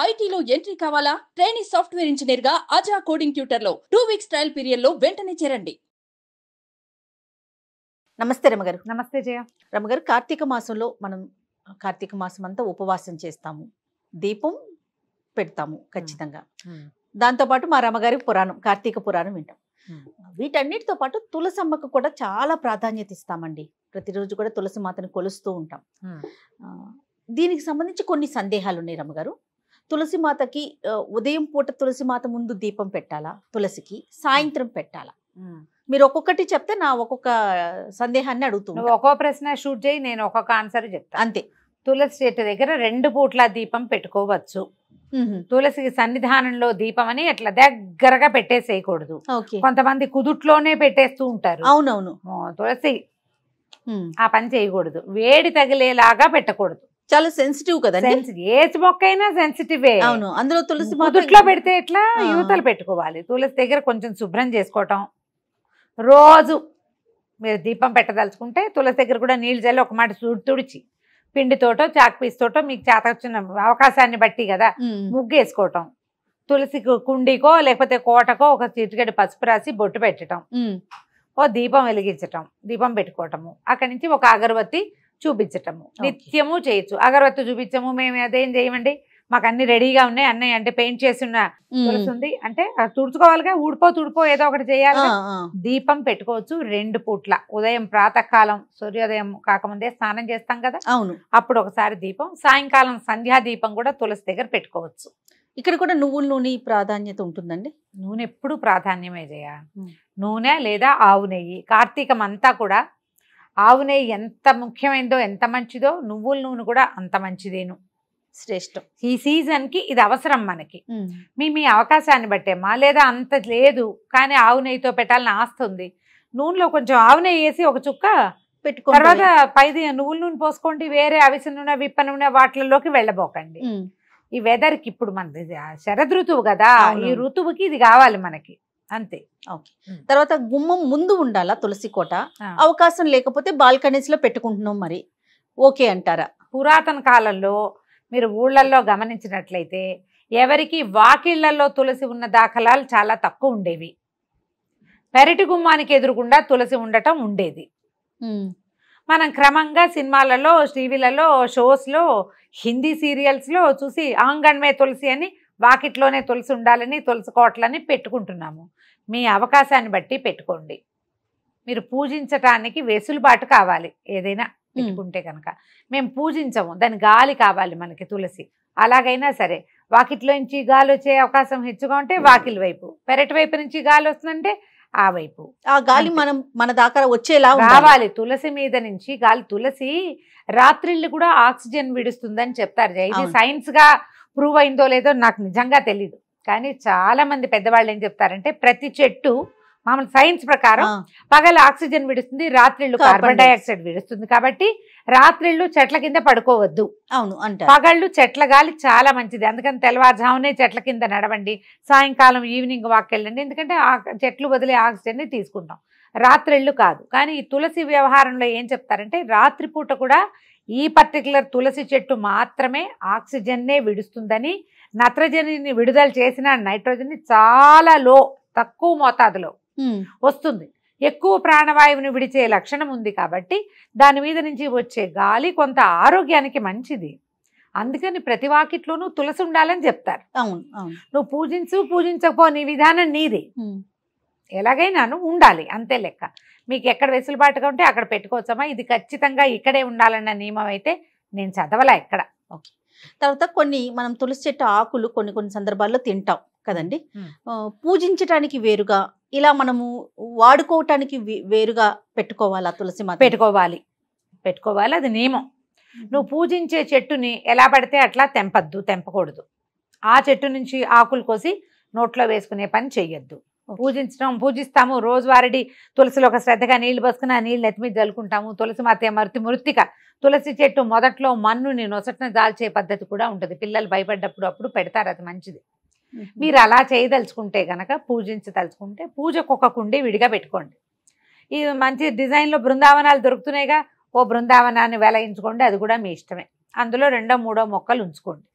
ఐటీలో ఎంట్రీ కావాలా? Trainee software engineer గా అజా కోడింగ్ ట్యూటర్ లో 2 వీక్స్ ట్రయల్ పీరియడ్ లో వెంటనే చేరండి. నమస్తే రమగారు. నమస్తే జయ. రమగారు, కార్తీక మాసంలో మనం కార్తీక మాసం అంతా ఉపవాసం చేస్తాము, దీపం పెడతాము ఖచ్చితంగా. దాంతోపాటు మా రమగారి పురాణం, కార్తీక పురాణం వింటాం. వీటన్నిటితో పాటు తులసమ్మకు కూడా చాలా ప్రాధాన్యత ఇస్తామండి. ప్రతిరోజు కూడా తులసి మాతని కొలుస్తూ ఉంటాం. దీనికి సంబంధించి కొన్ని సందేహాలు ఉన్నాయి రమగారు. తులసి మాతకి ఉదయం పూట తులసి మాత ముందు దీపం పెట్టాలా, తులసికి సాయంత్రం పెట్టాలా? మీరు ఒక్కొక్కటి చెప్తే నా ఒక్కొక్క సందేహాన్ని అడుగుతున్నాను. ఒక్కో ప్రశ్న షూట్ చేయి, నేను ఒక్కొక్క ఆన్సర్ చెప్తా. అంతే. తులసి చెట్టు దగ్గర 2 పూట్ల దీపం పెట్టుకోవచ్చు. తులసికి సన్నిధానంలో దీపం అని అట్లా దగ్గరగా పెట్టేసేయకూడదు. కొంతమంది కుదుట్లోనే పెట్టేస్తూ ఉంటారు. అవునవును. తులసి ఆ పని చేయకూడదు. వేడి తగిలేలాగా పెట్టకూడదు. చాలా సెన్సిటివ్ కదా. ఏజ్ మొక్క అయినా సెన్సిటివే. అవును. అందులో తులసి కుదుట్లో పెడితే ఎట్లా, యువతలు పెట్టుకోవాలి. తులసి దగ్గర కొంచెం శుభ్రం చేసుకోవటం. రోజు మీరు దీపం పెట్టదలుచుకుంటే తులసి దగ్గర కూడా నీళ్ళు చల్లి ఒక మాట తుడిచి పిండితోటో చాక్ పీస్తోటో మీకు చేత వచ్చిన అవకాశాన్ని బట్టి కదా ముగ్గు వేసుకోవటం. తులసి కుండీకో లేకపోతే కోటకో ఒక చిటికెడు పసుపు రాసి బొట్టు పెట్టడం, ఓ దీపం వెలిగించటం, దీపం పెట్టుకోవటము. అక్కడి నుంచి ఒక అగరబత్తి చూపించటము నిత్యము చేయొచ్చు. అగరబత్తి చూపించము, మేము అదేం చేయమండి, మాకు అన్ని రెడీగా ఉన్నాయి, అన్నయ్య అంటే పెయింట్ చేసి ఉన్న తులసి ఉంది అంటే తుడుచుకోవాలిగా, తుడిపో ఏదో ఒకటి చేయాలి. దీపం పెట్టుకోవచ్చు 2 పూట్ల. ఉదయం ప్రాతకాలం సూర్యోదయం కాకముందే స్నానం చేస్తాం కదా, అవును, అప్పుడు ఒకసారి దీపం. సాయంకాలం సంధ్యా దీపం కూడా తులసి దగ్గర పెట్టుకోవచ్చు. ఇక్కడ కూడా నువ్వుల నూనె ప్రాధాన్యత ఉంటుందండి. నూనె ఎప్పుడు ప్రాధాన్యమే చేయ. నూనె లేదా ఆవు నెయ్యి. కార్తీకం అంతా కూడా ఆవు నెయ్యి ఎంత ముఖ్యమైనదో, ఎంత మంచిదో, నువ్వుల నూనె కూడా అంత మంచిదేను, శ్రేష్టం. ఈ సీజన్ కి ఇది అవసరం మనకి. మీ అవకాశాన్ని బట్టేమ్మా, లేదా అంత లేదు కానీ ఆవు నెయ్యితో పెట్టాలని ఆస్తుంది, నూనెలో కొంచెం ఆవు నెయ్యి వేసి ఒక చుక్క పెట్టుకో, తర్వాత పైది నువ్వుల నూనె పోసుకోండి. వేరే అవిసె నూనె, విప్ప నూనె వాటిలోకి వెళ్ళబోకండి. ఈ వెదర్ కి ఇప్పుడు మనది శరద్ ఋతువు కదా, ఈ ఋతువుకి ఇది కావాలి మనకి, అంతే. ఓకే. తర్వాత గుమ్మం ముందు ఉండాలా తులసి కోట? అవకాశం లేకపోతే బాల్కనీస్ లో పెట్టుకుంటున్నాం, మరి ఓకే అంటారా? పురాతన కాలంలో మీరు ఊళ్ళల్లో గమనించినట్లయితే ఎవరికి వాకిళ్లలో తులసి ఉన్న దాఖలాలు చాలా తక్కువ ఉండేవి. పెరటి గుమ్మానికి ఎదురుగుండా తులసి ఉండటం ఉండేది. మనం క్రమంగా సినిమాలలో, టీవీలలో, షోస్లో, హిందీ సీరియల్స్లో చూసి ఆంగణమే తులసి అని, వాకిట్లోనే తులసి ఉండాలని, తులసి కోటలని పెట్టుకుంటున్నాము. మీ అవకాశాన్ని బట్టి పెట్టుకోండి. మీరు పూజించటానికి వెసులుబాటు కావాలి. ఏదైనా పెట్టుకుంటే కనుక మేము పూజించము, దాని గాలి కావాలి మనకి తులసి. అలాగైనా సరే వాకిట్లో నుంచి గాలి వచ్చే అవకాశం హెచ్చుగా ఉంటే వాకిలి వైపు, పెరటి వైపు నుంచి గాలి వస్తుందంటే ఆ వైపు ఆ గాలి మన దాకా వచ్చేలా కావాలి. తులసి మీద నుంచి గాలి. తులసి రాత్రిళ్ళు కూడా ఆక్సిజన్ విడుస్తుందని చెప్తారు. ఇది సైన్స్ గా ప్రూవ్ అయిందో లేదో నాకు నిజంగా తెలీదు, కానీ చాలా మంది పెద్దవాళ్ళు ఏం చెప్తారంటే ప్రతి చెట్టు మామూలు సైన్స్ ప్రకారం పగలు ఆక్సిజన్ విడుస్తుంది, రాత్రిళ్ళు కార్బన్ డైఆక్సైడ్ విడుస్తుంది. కాబట్టి రాత్రిళ్ళు చెట్ల కింద పడుకోవద్దు. అవును అంటే పగళ్ళు చెట్ల గాలి చాలా మంచిది. అందుకని తెల్లవారుజామునే చెట్ల కింద నడవండి, సాయంకాలం ఈవినింగ్ వాక్ వెళ్ళండి. ఎందుకంటే ఆ చెట్లు వదిలే ఆక్సిజన్ని తీసుకుంటాం, రాత్రిళ్ళు కాదు. కానీ ఈ తులసి వ్యవహారంలో ఏం చెప్తారంటే రాత్రిపూట కూడా ఈ పర్టికులర్ తులసి చెట్టు మాత్రమే ఆక్సిజన్నే విడుస్తుందని, నత్రజనిని విడుదల చేసిన నైట్రోజన్ని చాలా తక్కువ మోతాదులో వస్తుంది. ఎక్కువ ప్రాణవాయువుని విడిచే లక్షణం ఉంది కాబట్టి దాని మీద నుంచి వచ్చే గాలి కొంత ఆరోగ్యానికి మంచిది. అందుకని ప్రతి వాకిట్లోనూ తులసి ఉండాలని చెప్తారు. నువ్వు పూజించకపో, నీ విధానం నీది, ఎలాగైనాను ఉండాలి అంతే లెక్క. మీకు ఎక్కడ వెసులుబాటుగా ఉంటే అక్కడ పెట్టుకోవచ్చమ్మా. ఇది ఖచ్చితంగా ఇక్కడే ఉండాలన్న నియమం అయితే నేను చదవలా ఎక్కడ. ఓకే. తర్వాత మనం తులసి చెట్టు ఆకులు కొన్ని సందర్భాల్లో తింటాం కదండి, పూజించటానికి వేరుగా, ఇలా మనము వాడుకోవటానికి వేరుగా పెట్టుకోవాలా తులసి మాత? పెట్టుకోవాలి, అది నియమం. నువ్వు పూజించే చెట్టుని ఎలా పడితే అట్లా తెంపకూడదు. ఆ చెట్టు నుంచి ఆకులు కోసి నోట్లో వేసుకునే పని చెయ్యొద్దు. పూజిస్తాము, రోజువారీ తులసిలో ఒక శ్రద్ధగా నీళ్లు పోసుకుని ఆ నీళ్ళు నెత్తి మీద జల్లుకుంటాము. తులసి మాత మృత్తిక. తులసి చెట్టు మొదట్లో మన్నుని నొసటన దాల్చే పద్ధతి కూడా ఉంటుంది. పిల్లలు భయపడ్డప్పుడు అప్పుడు పెడతారు, అది మంచిది. మీరు అలా చేయదలుచుకుంటే కనుక, పూజించదలుచుకుంటే పూజకు ఒక కుండి విడిగా పెట్టుకోండి. ఇది మంచి డిజైన్లో బృందావనాలు దొరుకుతున్నాయిగా, ఓ బృందావనాన్ని వెలయించుకోండి, అది కూడా మీ ఇష్టమే. అందులో 2-3 మొక్కలు ఉంచుకోండి.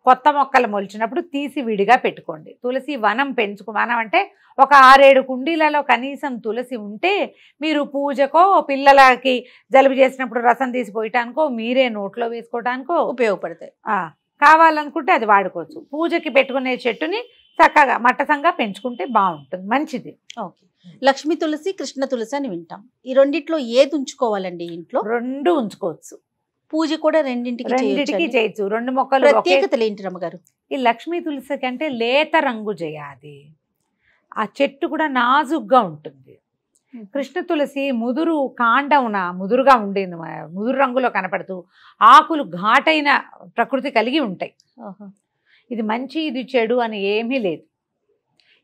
కొత్త మొక్కలు మొలిచినప్పుడు తీసి విడిగా పెట్టుకోండి. తులసి వనం వనం అంటే ఒక 6-7 కుండీలలో కనీసం తులసి ఉంటే మీరు పూజకో, పిల్లలకి జలుబు చేసినప్పుడు రసం తీసి పోయటానికో, మీరే నోట్లో వేసుకోవడానికో ఉపయోగపడతాయి. కావాలనుకుంటే అది వాడుకోవచ్చు. పూజకి పెట్టుకునే చెట్టుని చక్కగా మట్టసంగా పెంచుకుంటే బాగుంటుంది, మంచిది. ఓకే. లక్ష్మీ తులసి, కృష్ణ తులసి అని వింటాం. ఈ రెండిట్లో ఏది ఉంచుకోవాలండి ఇంట్లో? 2 ఉంచుకోవచ్చు. పూజ కూడా రెండింటికి చేయొచ్చు. 2 మొక్కలు. ప్రత్యేకతలు ఏంటి రమ్మగారు? ఈ లక్ష్మీ తులసి కంటే లేత రంగు చేయాలి. ఆ చెట్టు కూడా నాజుగ్గా ఉంటుంది. కృష్ణ తులసి ముదురు కాండమున ముదురుగా ఉండేది, ముదురు రంగులో కనపడుతూ ఆకులు ఘాటైన ప్రకృతి కలిగి ఉంటాయి. ఇది మంచి ఇది చెడు అని ఏమీ లేదు.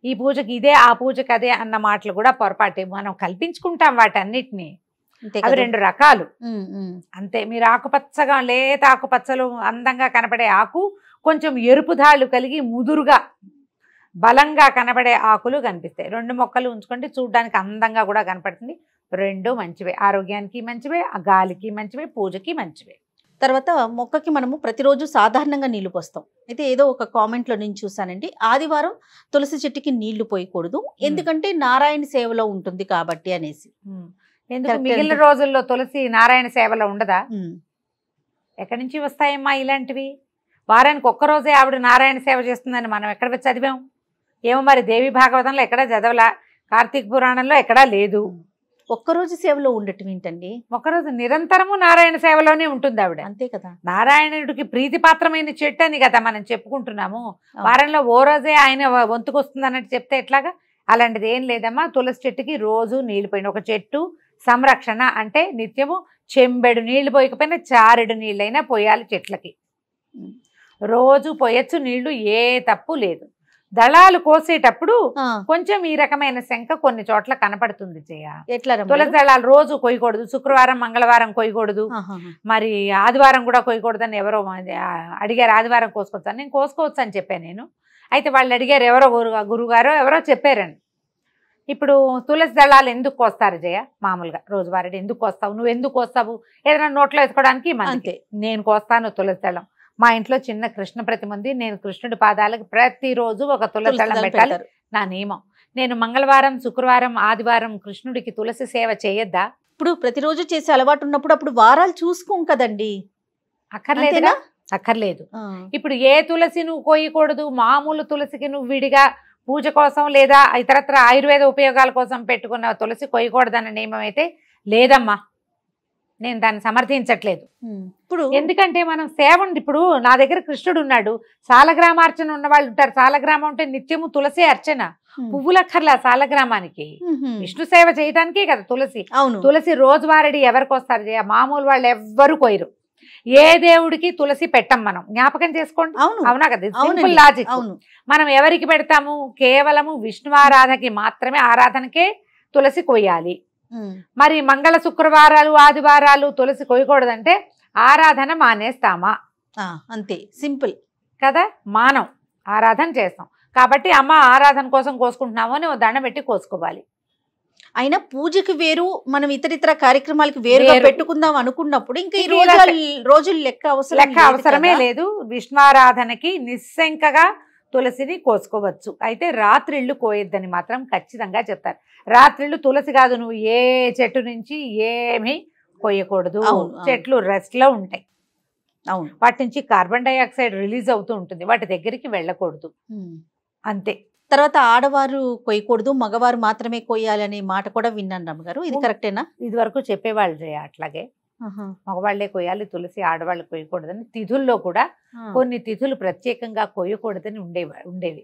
ఈ పూజకి ఇదే, ఆ పూజకి అదే అన్న మాటలు కూడా పొరపాటే. మనం కల్పించుకుంటాం వాటన్నిటినీ. అవి 2 రకాలు అంతే. మీరు ఆకుపచ్చగా లేత ఆకుపచ్చలు అందంగా కనపడే ఆకు, కొంచెం ఎరుపు ధాళ్ళు కలిగి ముదురుగా బలంగా కనబడే ఆకులు కనిపిస్తాయి. 2 మొక్కలు ఉంచుకుంటే చూడడానికి అందంగా కూడా కనపడుతుంది. 2 మంచివే, ఆరోగ్యానికి మంచివే, గాలికి మంచివే, పూజకి మంచివే. తర్వాత మొక్కకి మనము ప్రతిరోజు సాధారణంగా నీళ్లు పోస్తాం. అయితే ఏదో ఒక కామెంట్లో నేను చూసానండి, ఆదివారం తులసి చెట్టుకి నీళ్లు పోయకూడదు, ఎందుకంటే నారాయణ సేవలో ఉంటుంది కాబట్టి అనేసి. ఎందుకు మిగిలిన రోజుల్లో తులసి నారాయణ సేవలో ఉండదా? ఎక్కడి నుంచి వస్తాయమ్మా ఇలాంటివి? వారానికి ఒక్కరోజే ఆవిడ నారాయణ సేవ చేస్తుందని మనం ఎక్కడ చదివాం? ఏమో మరి, దేవి భాగవతంలో ఎక్కడా చదవలా, కార్తీక పురాణంలో ఎక్కడా లేదు. ఒక్కరోజు సేవలో ఉండటం ఏంటండి? ఒక్కరోజు నిరంతరము నారాయణ సేవలోనే ఉంటుంది ఆవిడ. అంతే కదా. నారాయణుడికి ప్రీతిపాత్రమైన చెట్టు అని కదా మనం చెప్పుకుంటున్నాము. వారంలో ఓ రోజే ఆయన వంతుకొస్తుంది అన్నట్టు చెప్తే ఎట్లాగా? అలాంటిది ఏం లేదమ్మా. తులసి చెట్టుకి రోజు నీళ్లు పోయిన, ఒక చెట్టు సంరక్షణ అంటే నిత్యము చెంబెడు నీళ్లు పోయకపోయినా చారెడు నీళ్ళైనా పోయాలి చెట్లకి. రోజు పోయచ్చు నీళ్లు, ఏ తప్పు లేదు. దళాలు కోసేటప్పుడు కొంచెం ఈ రకమైన శంక కొన్ని చోట్ల కనపడుతుంది. ఎట్లా? తులసి దళాలు రోజు కొయ్యకూడదు, శుక్రవారం మంగళవారం కొయ్యకూడదు, మరి ఆదివారం కూడా కొయ్యకూడదు అని ఎవరో అడిగారు. ఆదివారం కోసుకోవచ్చు అని నేను కోసుకోవచ్చు అని చెప్పాను నేను. అయితే వాళ్ళు అడిగారు, ఎవరో గురుగారో ఎవరో చెప్పారండి. ఇప్పుడు తులసి దళాలు ఎందుకు కోస్తారు మామూలుగా రోజువారీ ఎందుకు కోస్తావు? నువ్వు ఎందుకు కోస్తావు? ఏదైనా నోట్లో వేసుకోవడానికి? అంతే. నేను కోస్తాను తులసి దళం. మా ఇంట్లో చిన్న కృష్ణ ప్రతిమ ఉంది. నేను కృష్ణుడి పాదాలకు ప్రతిరోజు ఒక తులసి దళం పెట్టాలి, నా నియమం. నేను మంగళవారం, శుక్రవారం, ఆదివారం కృష్ణుడికి తులసి సేవ చేయొద్దా? ఇప్పుడు ప్రతిరోజు చేసే అలవాటు ఉన్నప్పుడు అప్పుడు వారాలు చూసుకోం కదండి. అక్కర్లేదుగా? అక్కర్లేదు. ఇప్పుడు ఏ తులసి నువ్వు కోయకూడదు, మామూలు తులసికి నువ్వు విడిగా పూజ కోసం లేదా ఇతరత్ర ఆయుర్వేద ఉపయోగాల కోసం పెట్టుకున్న తులసి కొయ్యకూడదన్న నియమం అయితే లేదమ్మా. నేను దాన్ని సమర్థించట్లేదు. ఇప్పుడు ఎందుకంటే మనం సేవ ఉంది. ఇప్పుడు నా దగ్గర కృష్ణుడు ఉన్నాడు, సాలగ్రామార్చన ఉన్న వాళ్ళు ఉంటారు. సాలగ్రామం అంటే నిత్యము తులసి అర్చన, పువ్వులక్కర్లా సాలగ్రామానికి. విష్ణు సేవ చేయడానికే కదా తులసి. తులసి రోజువారీ ఎవరికి వస్తారు? మామూలు వాళ్ళు ఎవ్వరు కోయరు. ఏ దేవుడికి తులసి పెట్టం మనం, జ్ఞాపకం చేసుకోండి. అవునా కదా? Simple logic. మనం ఎవరికి పెడతాము? కేవలము విష్ణువారాధనకి మాత్రమే, ఆరాధనకే తులసి కొయ్యాలి. మరి మంగళ శుక్రవారాలు ఆదివారాలు తులసి కొయ్యకూడదంటే ఆరాధన మానేస్తామా? అంతే, సింపుల్ కదా. మానం, ఆరాధన చేస్తాం కాబట్టి అమ్మ ఆరాధన కోసం కోసుకుంటున్నాము అని దండం పెట్టి కోసుకోవాలి. అయినా పూజకి వేరు, మనం ఇతరితర కార్యక్రమాలకు వేరుగా పెట్టుకుందాం అనుకున్నప్పుడు ఇంకా ఈ రోజులు లెక్క అవసరమే లేదు. విష్ణువారాధనకి నిస్సంకగా తులసిని కోసుకోవచ్చు. అయితే రాత్రిళ్ళు కోయొద్దని మాత్రం ఖచ్చితంగా చెప్తారు. రాత్రిళ్ళు తులసి కాదు, నువ్వు ఏ చెట్టు నుంచి ఏమీ కోయకూడదు. చెట్లు రెస్ట్ లో ఉంటాయి. వాటి నుంచి కార్బన్ డైఆక్సైడ్ రిలీజ్ అవుతూ ఉంటుంది, వాటి దగ్గరికి వెళ్ళకూడదు. అంతే. తర్వాత ఆడవారు కొయ్యకూడదు, మగవారు మాత్రమే కొయ్యాలనే మాట కూడా విన్నాను రమ్మగారు, ఇది కరెక్టేనా? ఇది వరకు చెప్పేవాళ్ళు అట్లాగే మగవాళ్లే కొయ్యాలి తులసి, ఆడవాళ్ళు కొయ్యకూడదని. తిథుల్లో కూడా కొన్ని తిథులు ప్రత్యేకంగా కొయ్యకూడదని ఉండేవి.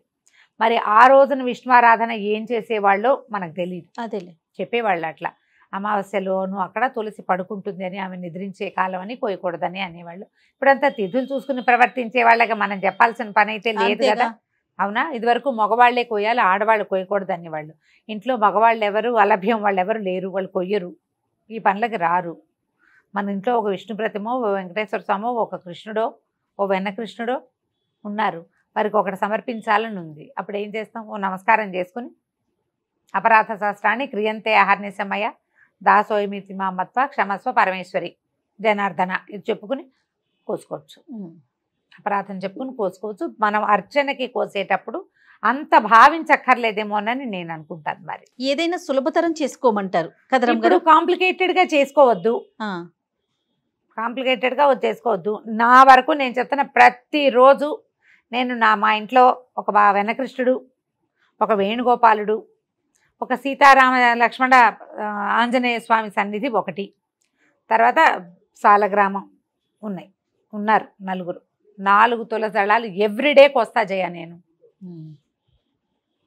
మరి ఆ రోజున విష్ణువారాధన ఏం చేసేవాళ్ళో మనకు తెలియదు. అదేలే, చెప్పేవాళ్ళు అట్లా. అమావాస్యలోను అక్కడ తులసి పడుకుంటుంది అని, ఆమె నిద్రించే కాలం అని కొయ్యకూడదని అనేవాళ్ళు. ఇప్పుడంతా తిథులు చూసుకుని ప్రవర్తించే వాళ్ళగా మనం చెప్పాల్సిన పని అయితే లేదు కదా. అవునా? ఇదివరకు మగవాళ్లే కొయ్యాలి, ఆడవాళ్ళు కొయ్యకూడదు అనేవాళ్ళు. ఇంట్లో మగవాళ్ళు ఎవరు, అలభ్యం వాళ్ళు ఎవరు లేరు, వాళ్ళు కొయ్యరు, ఈ పనులకి రారు. మన ఇంట్లో ఒక విష్ణు ప్రతిమో, ఓ వెంకటేశ్వర స్వామో, ఒక కృష్ణుడో, ఓ వెన్న కృష్ణుడో ఉన్నారు, వారికి ఒకటి సమర్పించాలని ఉంది. అప్పుడు ఏం చేస్తాం? ఓ నమస్కారం చేసుకుని అపరాధ శాస్త్రాన్ని క్రియంతే అహర్నిశమయ దాసోయమితి మామత్వ క్షమస్వ పరమేశ్వరి జనార్దన ఇది చెప్పుకుని కోసుకోవచ్చు. అపరాధం చెప్పుకుని కోసుకోవచ్చు. మనం అర్చనకి కోసేటప్పుడు అంత భావించక్కర్లేదేమోనని నేను అనుకుంటాను. మరి ఏదైనా సులభతరం చేసుకోమంటారు కదా రమ్మ ఇప్పుడు గారు? కాంప్లికేటెడ్గా చేసుకోవద్దు, ఆ, కాంప్లికేటెడ్గా చేసుకోవద్దు. నా వరకు నేను చెప్తున్న ప్రతిరోజు నేను మా ఇంట్లో ఒక వెనకృష్ణుడు, ఒక వేణుగోపాలుడు, ఒక సీతారామ లక్ష్మణ ఆంజనేయ స్వామి సన్నిధి ఒకటి, తర్వాత సాలగ్రామం ఉన్నారు 4 తులసి దళాలు ఎవ్రీడే కోస్తా జయ నేను.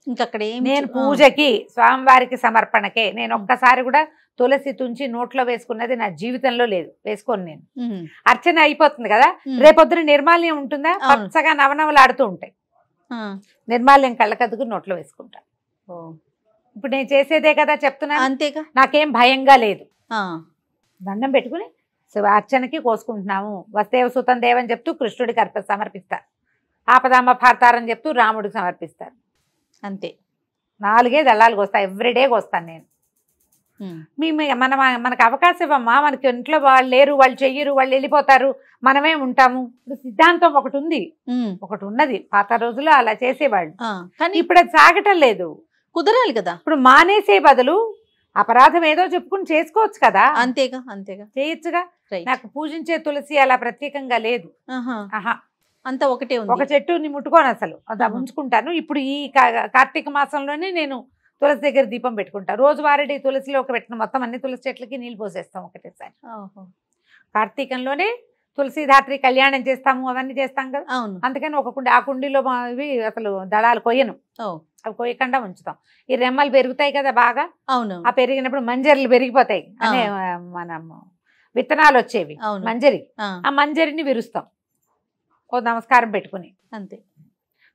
ఇంకక్కడ నేను పూజకి స్వామివారికి సమర్పణకే నేను ఒక్కసారి కూడా తులసి తుంచి నోట్లో వేసుకున్నది నా జీవితంలో లేదు, వేసుకోను నేను. అర్చన అయిపోతుంది కదా, రేపొద్దున నిర్మాల్యం ఉంటుందా, పచ్చగా నవనవలాడుతూ ఉంటాయి, నిర్మాల్యం కళ్ళకద్దుకు నోట్లో వేసుకుంటా. ఇప్పుడు నేను చేసేదే కదా చెప్తున్నా, అంతేగా, నాకేం భయంగా లేదు. దండం పెట్టుకుని అర్చనకి కోసుకుంటున్నాము. వస్తేవ సుతం దేవని చెప్తూ కృష్ణుడికి సమర్పిస్తారు, ఆపదామ భారతారని చెప్తూ రాముడికి సమర్పిస్తారు. అంతే 4 దళాలు కోస్తాను, ఎవ్రీడే కోస్తాను నేను. మనకు అవకాశం ఇవ్వమ్మా, మనకి ఇంట్లో వాళ్ళు లేరు, వాళ్ళు చెయ్యరు, వాళ్ళు వెళ్ళిపోతారు, మనమే ఉంటాము. ఇప్పుడు సిద్ధాంతం ఒకటి ఉన్నది, పాత రోజుల్లో అలా చేసేవాళ్ళు. కానీ ఇప్పుడు అది సాగటం లేదు, కుదరాలి కదా. ఇప్పుడు మానేసే బదులు అపరాధం ఏదో చెప్పుకుని చేసుకోవచ్చు కదా. అంతేగా చేయొచ్చుగా. నాకు పూజించే తులసి అలా ప్రత్యేకంగా లేదు. ఆహా, అంతా ఒకటే ఉంది. ఒక చెట్టుని ముట్టుకోను అసలు, అది ఉంచుకుంటాను. ఇప్పుడు ఈ కార్తీక మాసంలోనే నేను తులసి దగ్గర దీపం పెట్టుకుంటా. రోజువారీ తులసిలో పెట్టిన మొత్తం అన్ని తులసి చెట్లకి నీళ్ళు పోసేస్తాం ఒకటేసారి. కార్తీకంలోనే తులసిధాత్రి కళ్యాణం చేస్తాము, అవన్నీ చేస్తాం కదా. అందుకని ఆ కుండీలో ఇవి అసలు దళాలు కొయ్యను, అవి కొయ్యకుండా ఉంచుతాం. ఈ రెమ్మలు పెరుగుతాయి కదా బాగా, ఆ పెరిగినప్పుడు మంజరిలు పెరిగిపోతాయి అనే మనం విత్తనాలు వచ్చేవి, మంజరి, ఆ మంజరిని విరుస్తాం ఓ నమస్కారం పెట్టుకుని. అంతే.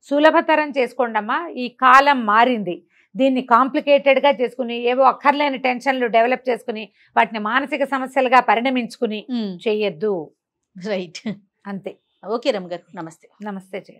సులభతరం చేసుకోండి అమ్మా, ఈ కాలం మారింది. దీన్ని కాంప్లికేటెడ్గా చేసుకుని ఏవో అక్కర్లేని టెన్షన్లు డెవలప్ చేసుకుని వాటిని మానసిక సమస్యలుగా పరిణమించుకుని చెయ్యొద్దు. రైట్. అంతే. ఓకే రమ్మ గారు, నమస్తే. నమస్తే జయ.